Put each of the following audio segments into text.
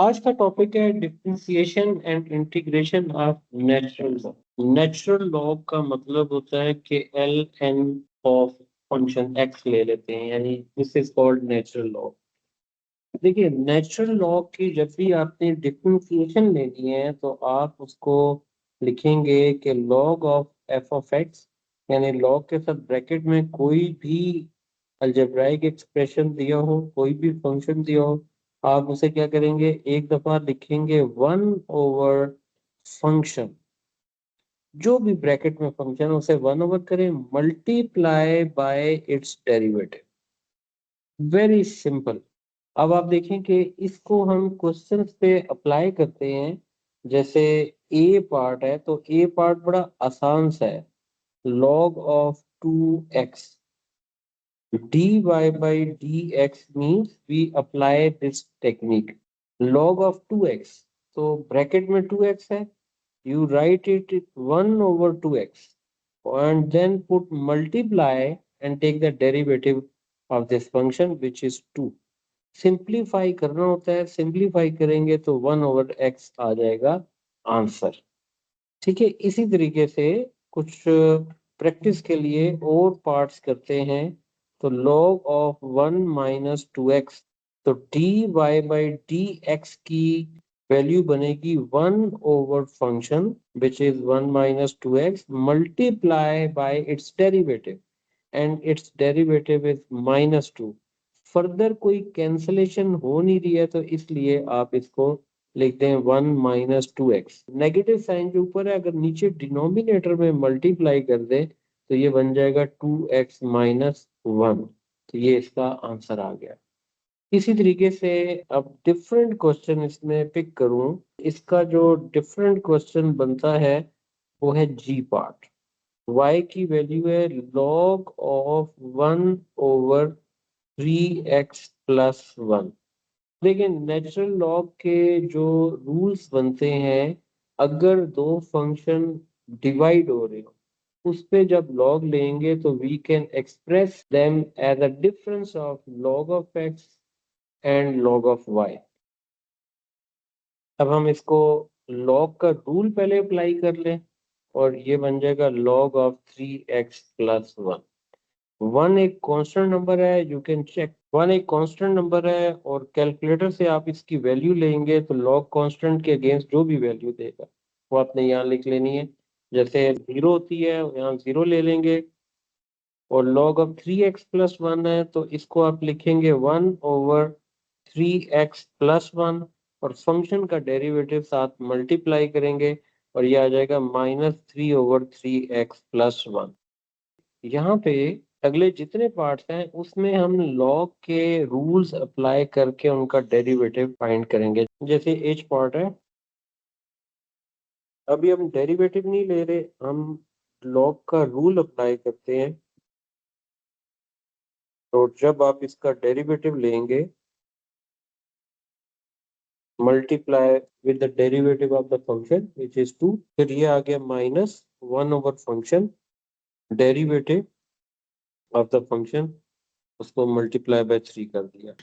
आज का टॉपिक है differentiation and integration of natural log. Natural log का मतलब होता है कि L N of function x ले लेते हैं, यानी this is called natural log. देखिए, नेचुरल लॉग की जब भी आपने डिफरेंशिएशन लेनी है तो आप उसको लिखेंगे कि log of F of x, यानी लॉग के साथ ब्रैकेट में कोई भी अलजेब्राइक एक्सप्रेशन दिया हो, कोई भी फंक्शन दिया हो, आप उसे क्या करेंगे, एक दफा लिखेंगे 1 ओवर फंक्शन, जो भी ब्रैकेट में फंक्शन है उसे 1 ओवर करें, multiply by it's derivative. Very simple. अब आप देखें कि इसको हम क्वेश्चन पे अप्लाई करते हैं। जैसे ए पार्ट है तो ए पार्ट बड़ा आसान सा है, log of 2x, dy by dx means we apply this technique, log of 2x, तो ब्रैकेट में 2x है, you write it 1 over 2x and then put multiply and take the derivative of this function which is 2। Simplify करना होता है, simplify करेंगे तो 1 over x आ जाएगा answer. ठीक है, इसी तरीके से कुछ प्रैक्टिस के लिए और पार्ट्स करते हैं। तो log ऑफ 1 - 2x, तो dy बाई dx की वैल्यू बनेगी 1 over function which is 1 - 2x multiply by it's derivative, and it's derivative is -2। Further कोई कैंसलेशन हो नहीं रही है तो इसलिए आप इसको लिखते हैं 1 - 2x। नेगेटिव साइन जो ऊपर है, अगर नीचे डिनोमिनेटर में मल्टीप्लाई कर दे तो ये बन जाएगा 2x - 1। तो ये इसका आंसर आ गया। इसी तरीके से अब डिफरेंट क्वेश्चन इसमें पिक करूं, इसका जो डिफरेंट क्वेश्चन बनता है वो है जी पार्ट। y की वैल्यू है log ऑफ 1/3x+1। देखिए, नेचुरल लॉग के जो रूल्स बनते हैं, अगर दो फंक्शन डिवाइड हो रहे हो उस पे जब लॉग लेंगे तो we can express them as a difference of log of x and log of y। अब हम इसको लॉग का रूल पहले अप्लाई कर लें और ये बन जाएगा log ऑफ 3x+1। वन एक कांस्टेंट नंबर है, यू कैन चेक। वन एक कांस्टेंट नंबर है और कैलकुलेटर से आप इसकी वैल्यू लेंगे तो लॉग कांस्टेंट के अगेंस्ट जो भी वैल्यू देगा वो आपने यहाँ लिख लेनी है। जैसे 0 होती है, यहाँ 0 ले लेंगे, और log ऑफ 3x+1 है तो इसको आप लिखेंगे 1/3x+1, और फंक्शन का डेरिवेटिव साथ मल्टीप्लाई करेंगे और ये आ जाएगा -3/3x+1। यहाँ पे अगले जितने पार्ट्स हैं उसमें हम लॉग के रूल्स अप्लाई करके उनका डेरिवेटिव फाइंड करेंगे। जैसे एच पार्ट है, अभी हम डेरिवेटिव नहीं ले रहे, हम लॉग का रूल अप्लाई करते हैं। तो जब आप इसका डेरिवेटिव लेंगे, multiply with the derivative of the function which is 2, फिर ये आ गया -1 over function derivative of the function, उसको मल्टीप्लाई बाय 3 कर दिया,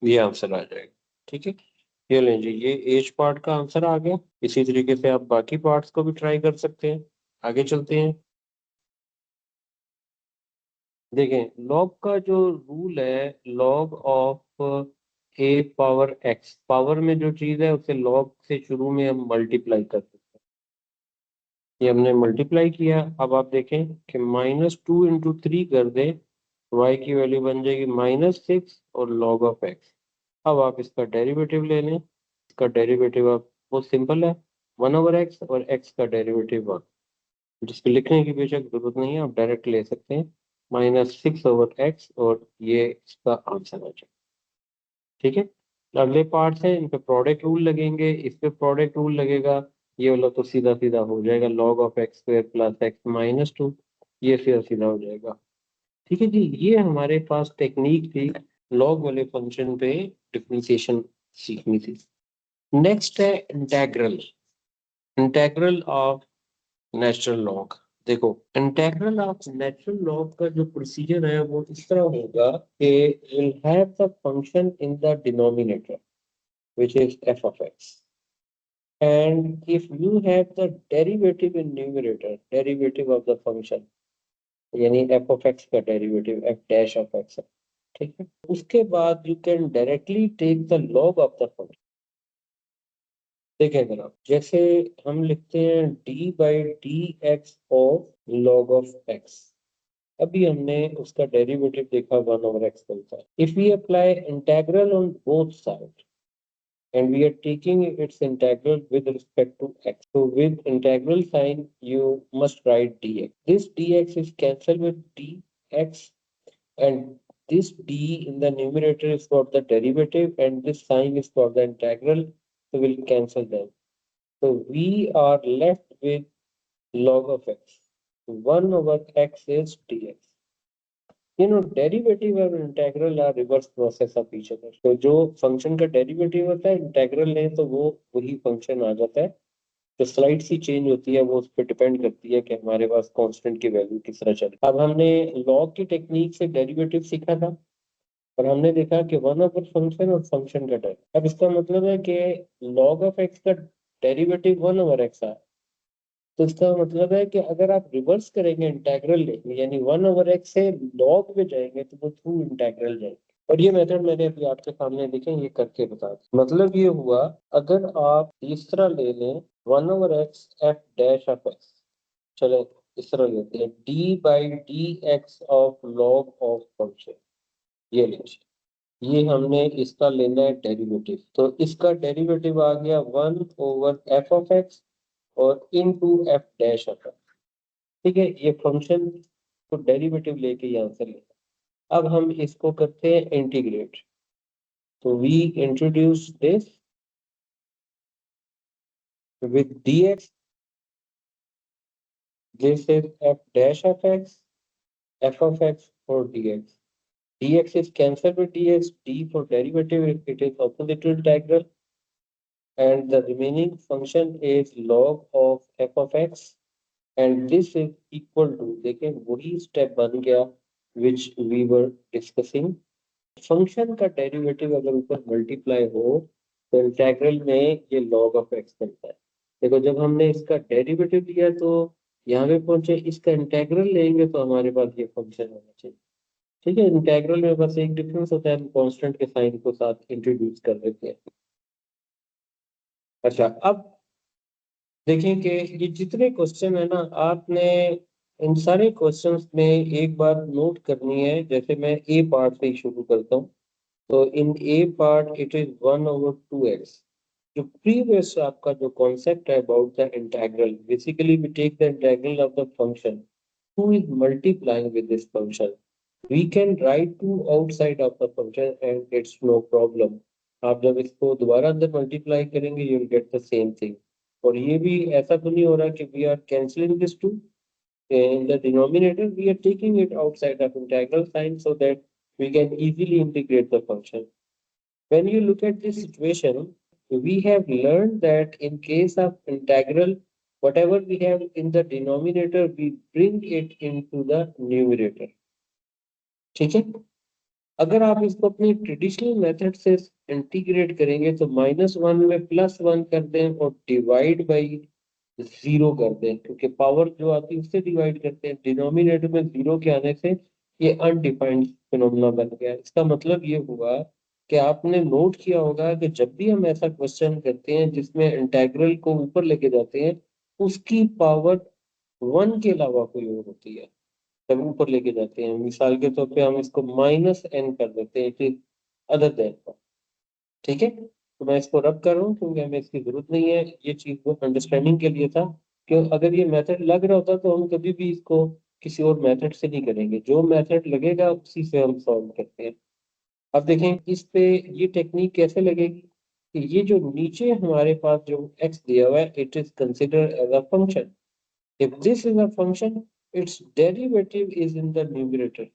ये आंसर आ जाएगा। ठीक है, ये लें जी, ये एज पार्ट का आंसर आ गया। इसी तरीके से आप बाकी पार्ट्स को भी ट्राई कर सकते हैं। आगे चलते हैं। देखें, लॉग का जो रूल है, log of A power x, power में जो चीज है उसे लॉग से शुरू में हम मल्टीप्लाई कर सकते हैं। ये हमने मल्टीप्लाई किया। अब आप देखें कि -2 × 3 कर दे, y की वैल्यू बन जाएगी -6 और log ऑफ x। अब आप इसका डेरिवेटिव ले लें। इसका डेरिवेटिव आप बहुत सिंपल है, 1/x और x का डेरिवेटिव 1, जिसको लिखने की बेशक जरूरत नहीं है, आप डायरेक्ट ले सकते हैं, -6/x, और ये इसका आंसर आ जाए। ठीक है, अगले पार्ट है, इन पे प्रोडक्ट रूल लगेंगे, इस पे प्रोडक्ट रूल लगेगा। ये वाला तो सीधा सीधा हो जाएगा, log ऑफ x² + x-2, ये सीधा सीधा हो जाएगा। ठीक है जी, ये हमारे पास टेक्निक थी लॉग वाले फंक्शन पे डिफरेंशिएशन सीखनी थी। नेक्स्ट है integral, integral of natural log. देखो, इंटीग्रल ऑफ नेचुरल लॉग का जो प्रोसीजर है वो इस तरह होगा कि will have the function in the denominator which is F of x, and if you have the derivative in numerator, derivative of the function, यानी f of x का derivative f dash of x है, ठीक है, उसके बाद you can directly take the log of the function। देखें जनाब, जैसे हम लिखते हैं d by dx of log of x, अभी हमने उसका डेरिवेटिव देखा 1/x बनता है। If we apply integral on both sides and we are taking its integral with respect to x. So with integral sign, you must write dx. This dx is cancelled with dx, and this d in the numerator is for the derivative and this sign is for the integral. So we'll cancel them. So we are left with log of x. 1/x is dx. Derivative और integral are reverse process of each other. तो जो function का derivative होता है, integral लें तो वो वही फंक्शन आ जाता है। जो स्लाइड सी चेंज होती है वो उस पर डिपेंड करती है कि हमारे पास कांस्टेंट की वैल्यू किस तरह चले। अब हमने लॉग की टेक्निक से डेरिवेटिव सीखा था और हमने देखा कि वन ओवर फंक्शन और फंक्शन का डेरिवेटिव। अब इसका मतलब है कि लॉग ऑफ एक्स का डेरिवेटिव 1/x है, तो इसका मतलब है कि अगर आप रिवर्स करेंगे, इंटेग्रल लेंगे, यानी 1/x से लॉग में जाएंगे तो वो थ्रू इंटेग्रल जाएंगे। और ये मेथड मैंने अभी आपके सामने देखें, ये करके बता दें। मतलब ये हुआ, अगर आप इस तरह ले लें 1/x f dash of x, चलो इस तरह लेते हैं d by D x of log of function, ये लीजिए, ये हमने इसका लेना है डेरिवेटिव। तो इसका डेरिवेटिव आ गया 1/f ऑफ x और into f dash of x। ठीक है, ये फंक्शन को डेरिवेटिव लेके यहाँ से लेना। अब हम इसको करते हैं इंटीग्रेट। तो we introduce this with dx, this is f dash of x, f of x for dx. Dx is cancelled with dx, d for derivative, it is opposite to integral, and the remaining function is log of f of x, and this is equal to, देखें वही step बन गया which we were discussing। Function का derivative अगर ऊपर multiply हो तो integral में ये log ऑफ x बनता है। देखो, जब हमने इसका डेरिवेटिव लिया तो यहाँ पे पहुंचे, इसका इंटेग्रल लेंगे तो हमारे पास ये फंक्शन होना चाहिए। ठीक है, इंटेग्रल में बस एक डिफरेंस होता है, हम कांस्टेंट के साइन को साथ इंट्रोड्यूस कर देते हैं। अच्छा, अब देखें कि ये जितने क्वेश्चन है ना, आपने इन सारे क्वेश्चंस में एक बात नोट करनी है। जैसे मैं ए पार्ट से ही शुरू करता हूँ, तो in a part it is 1/2x। जो प्रीवियस आपका जो कॉन्सेप्ट है about the integral, basically we take the integral of the function who is multiplying with this function, we can write 2 outside of the function and it's no problem। आप जब इसको दोबारा अंदर multiply करेंगे you will get the same thing. और ये भी ऐसा तो नहीं हो रहा कि we are cancelling this 2 in the denominator, we are taking it outside of integral sign so that we can easily integrate the function। When you look at this situation, we have learned that in case of integral, whatever we have in the denominator, we bring it into the numerator। ठीक है, अगर आप इसको अपनी traditional method से integrate करेंगे तो -1 में +1 कर दें और डिवाइड बाई 0 कर दें, क्योंकि पावर जो आती है उससे डिवाइड करते हैं। डिनोमिनेटर में 0 के आने से ये अनडिफाइंड फिनोमेना बन गया। इसका मतलब ये हुआ कि आपने नोट किया होगा कि जब भी हम ऐसा क्वेश्चन करते हैं जिसमें इंटेग्रल को ऊपर लेके जाते हैं, उसकी पावर 1 के अलावा कोई और होती है। जब ऊपर लेके जाते हैं, मिसाल के तौर पे हम इसको -n कर देते हैं, इट इज अदर देन। ठीक है, तो मैं इसको रब कर रहा हूँ क्योंकि हमें इसकी जरूरत नहीं है। ये चीज वो अंडरस्टैंडिंग के लिए था कि अगर ये मेथड लग रहा होता तो हम कभी भी इसको किसी और मेथड से नहीं करेंगे, जो मेथड लगेगा उसी से हम सॉल्व करते हैं। अब देखें इस पे ये टेक्निक कैसे लगेगी कि ये जो नीचे हमारे पास जो x दिया हुआ है, it is consider as a function. If this is a function, its derivative is in the numerator,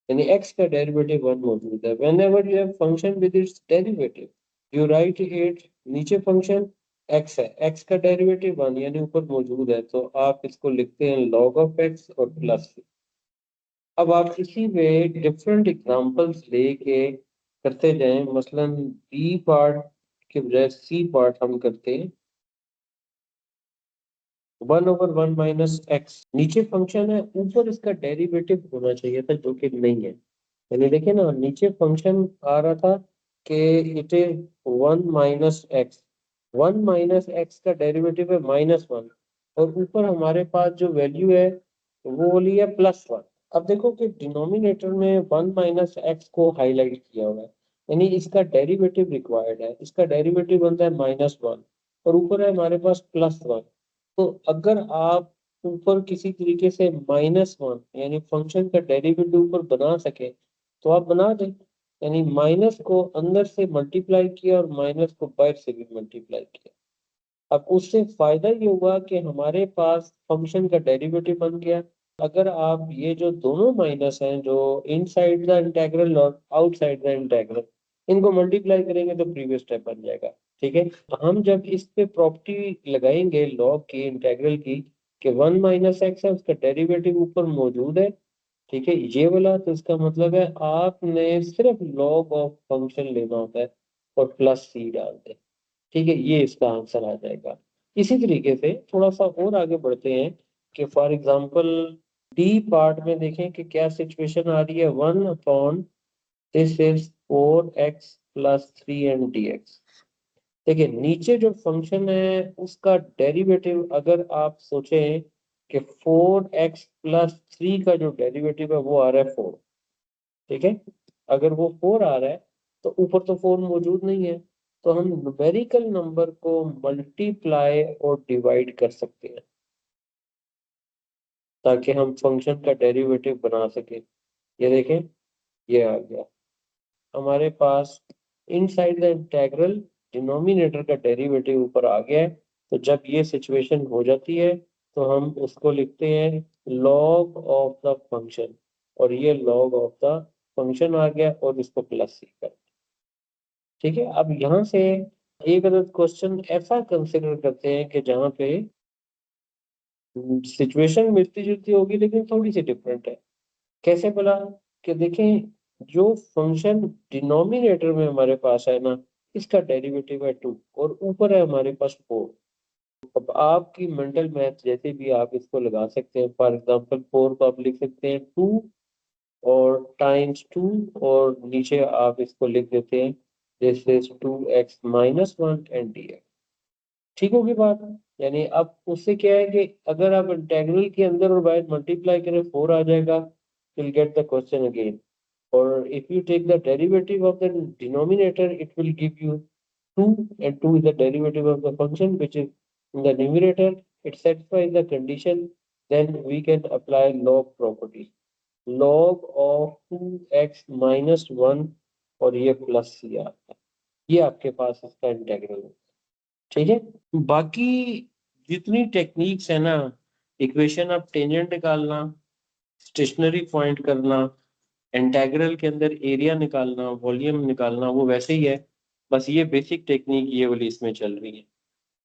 यानी x का डेरिवेटिव 1 मौजूद है। Whenever you have function with its derivative, you write it नीचे फंक्शन एक्स है, x का derivative 1 यानी ऊपर मौजूद है, तो आप इसको लिखते हैं log ऑफ एक्स और प्लस। अब आप इसी में डिफरेंट एग्जांपल्स लेके करते जाएं, मसलन बी पार्ट के बजाय सी पार्ट हम करते हैं। 1/1 माइनस एक्स नीचे फंक्शन है, ऊपर इसका डेरिवेटिव होना चाहिए था जो कि नहीं है। यानी देखिए ना, नीचे फंक्शन आ रहा था कि इट इज 1 - एक्स, 1 - एक्स का डेरिवेटिव है -1, और ऊपर हमारे पास जो वैल्यू है वो वाली है +1। अब देखो कि डिनोमिनेटर में 1 - एक्स को हाईलाइट किया हुआ है, यानी इसका डेरिवेटिव रिक्वायर्ड है, इसका डेरिवेटिव बनता है -1, और ऊपर है हमारे पास +1। तो अगर आप ऊपर किसी तरीके से -1 यानी फंक्शन का डेरिवेटिव ऊपर बना सके तो आप बना दें। यानी माइनस को अंदर से मल्टीप्लाई किया और माइनस को बाहर से भी मल्टीप्लाई किया। अब उससे फायदा ये हुआ कि हमारे पास फंक्शन का डेरिवेटिव बन गया। अगर आप ये जो दोनों माइनस हैं, जो इनसाइड द इंटीग्रल और आउटसाइड द इंटीग्रल, इनको मल्टीप्लाई करेंगे तो प्रीवियस स्टेप बन जाएगा। ठीक है, हम जब इस पे प्रॉपर्टी लगाएंगे लॉग की, इंटीग्रल की, कि 1 - एक्स है उसका डेरिवेटिव ऊपर मौजूद है, ठीक है, ये वाला, तो इसका मतलब है आपने सिर्फ लॉग ऑफ फंक्शन लेना होता है और प्लस सी डाल दें। ठीक है, ये इसका आंसर आ जाएगा। इसी तरीके से थोड़ा सा और आगे बढ़ते हैं कि फॉर एग्जांपल डी पार्ट में देखें कि क्या सिचुएशन आ रही है। 1/, this is 4x + 3 and dx। देखिए नीचे जो फंक्शन है उसका डेरिवेटिव अगर आप सोचें कि 4x + 3 का जो डेरिवेटिव है वो आ रहा है 4। ठीक है, अगर वो 4 आ रहा है तो ऊपर तो 4 मौजूद नहीं है, तो हम न्यूमेरिकल नंबर को मल्टीप्लाई और डिवाइड कर सकते हैं ताकि हम फंक्शन का डेरिवेटिव बना सकें। ये देखें, ये आ गया हमारे पास इनसाइड द इंटीग्रल, डिनोमिनेटर का डेरिवेटिव ऊपर आ गया है। तो जब ये सिचुएशन हो जाती है तो हम उसको लिखते हैं लॉग ऑफ द फंक्शन, और ये लॉग ऑफ द फंक्शन आ गया और इसको प्लस सी कर। ठीक है, अब यहाँ से एक अदर क्वेश्चन ऐसा कंसिडर करते हैं कि जहाँ पे सिचुएशन मिलती जुलती होगी लेकिन थोड़ी सी डिफरेंट है। कैसे बोला कि देखें, जो फंक्शन डिनोमिनेटर में हमारे पास है ना, इसका डेरिवेटिव है 2 और ऊपर है हमारे पास 4। अब आपकी मेंटल मैथ जैसे भी आप इसको लगा सकते हैं। फॉर एग्जांपल 4 को आप लिख सकते हैं 2 और टाइम्स 2, और नीचे आप इसको लिख देते हैं this is 2x - 1 and dx। ठीक होगी बात। यानी अब उससे क्या है कि अगर आप इंटीग्रल के अंदर और बाहर मल्टीप्लाई करें 4 आ जाएगा, will get the question again. और if you take the derivative of the denominator it will give you 2, and 2 is the derivative of the function which is in the numerator. It satisfies the condition, then we can apply log property, log of 2x - 1, और ये plus सी आता है। ये आपके पास इसका integral है। ठीक है, बाकी जितनी टेक्निक्स है ना, इक्वेशन ऑफ टेंजेंट निकालना, स्टेशनरी पॉइंट करना, इंटीग्रल के अंदर एरिया निकालना, वॉल्यूम निकालना, वो वैसे ही है। बस ये बेसिक टेक्निक ये वाली इसमें चल रही है।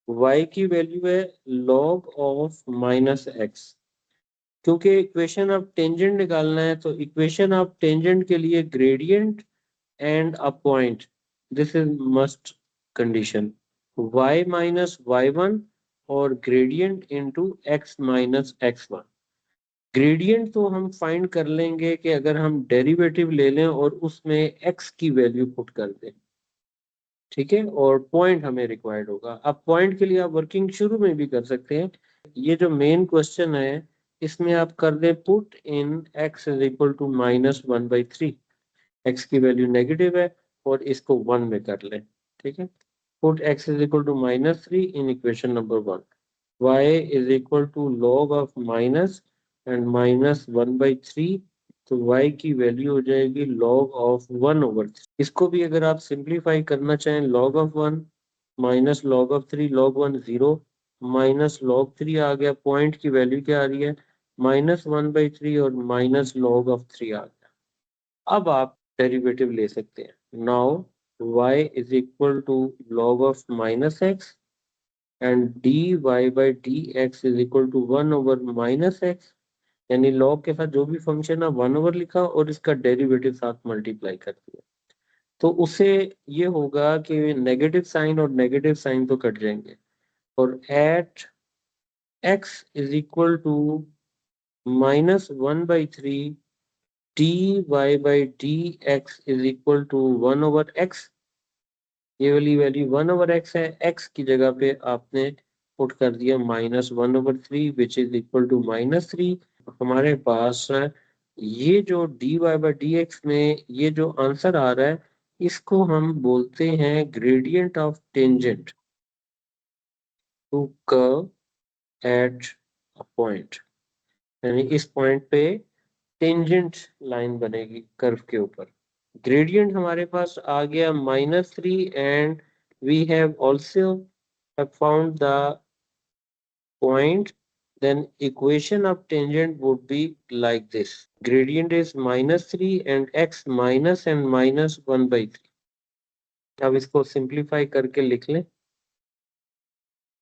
y की वैल्यू है log ऑफ -x, क्योंकि इक्वेशन ऑफ टेंजेंट निकालना है तो इक्वेशन ऑफ टेंजेंट के लिए gradient and a point, this is must condition, y - y1 और gradient into x - x1। Gradient तो हम फाइंड कर लेंगे कि अगर हम डेरिवेटिव ले लें और उसमें x की वैल्यू पुट कर दें। ठीक है, और पॉइंट हमें रिक्वायर्ड होगा। अब पॉइंट के लिए आप वर्किंग शुरू में भी कर सकते हैं। ये जो मेन क्वेश्चन है इसमें आप कर दें put in x is equal to -1/3। x की वैल्यू नेगेटिव है और इसको 1 में कर लें। ठीक है, put x is equal to -3 in equation number 1। y is equal to log of minus and -1/3, तो y की वैल्यू हो जाएगी log ऑफ 1/3। इसको भी अगर आप सिंप्लीफाई करना चाहें, log of 1 minus log of 3, log 1 0, minus log 3 आ गया, पॉइंट की वैल्यू क्या आ रही है -1/3, और माइनस log ऑफ 3 आ गया। अब आप डेरिवेटिव ले सकते हैं। Now y is equal to log of -x and D Y by D X is equal to 1/-x, यानी लॉग के साथ जो भी फंक्शन है 1 ओवर लिखा और इसका डेरिवेटिव साथ मल्टीप्लाई कर दिया, तो उसे ये होगा कि नेगेटिव साइन और नेगेटिव साइन तो कट जाएंगे, और at x is equal to -1/3 dy by dx is equal to 1/x, ये वाली वैल्यू 1/x है, x की जगह पे आपने पुट कर दिया -1/3 विच इज इक्वल टू -3। हमारे पास ये जो dy बाई dx में ये जो आंसर आ रहा है, इसको हम बोलते हैं gradient of tangent to curve at a point, यानी इस पॉइंट पे टेंजेंट लाइन बनेगी कर्व के ऊपर। ग्रेडियंट हमारे पास आ गया -3 and we have also found the point, then equation of tangent would be like this: gradient is -3 and x minus and -1/3। अब इसको सिंप्लीफाई करके लिख लें,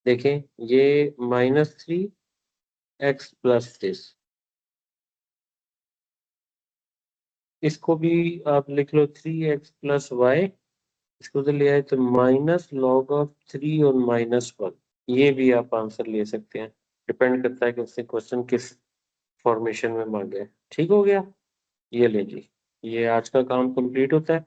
देखें ये -3x प्लस दिस, इसको भी आप लिख लो 3x प्लस वाई, इसको तो ले आए तो -log(3) और -1, ये भी आप आंसर ले सकते हैं, डिपेंड करता है कि उससे क्वेश्चन किस फॉर्मेशन में मांगे। ठीक हो गया, ये ले जी, ये आज का काम कंप्लीट होता है।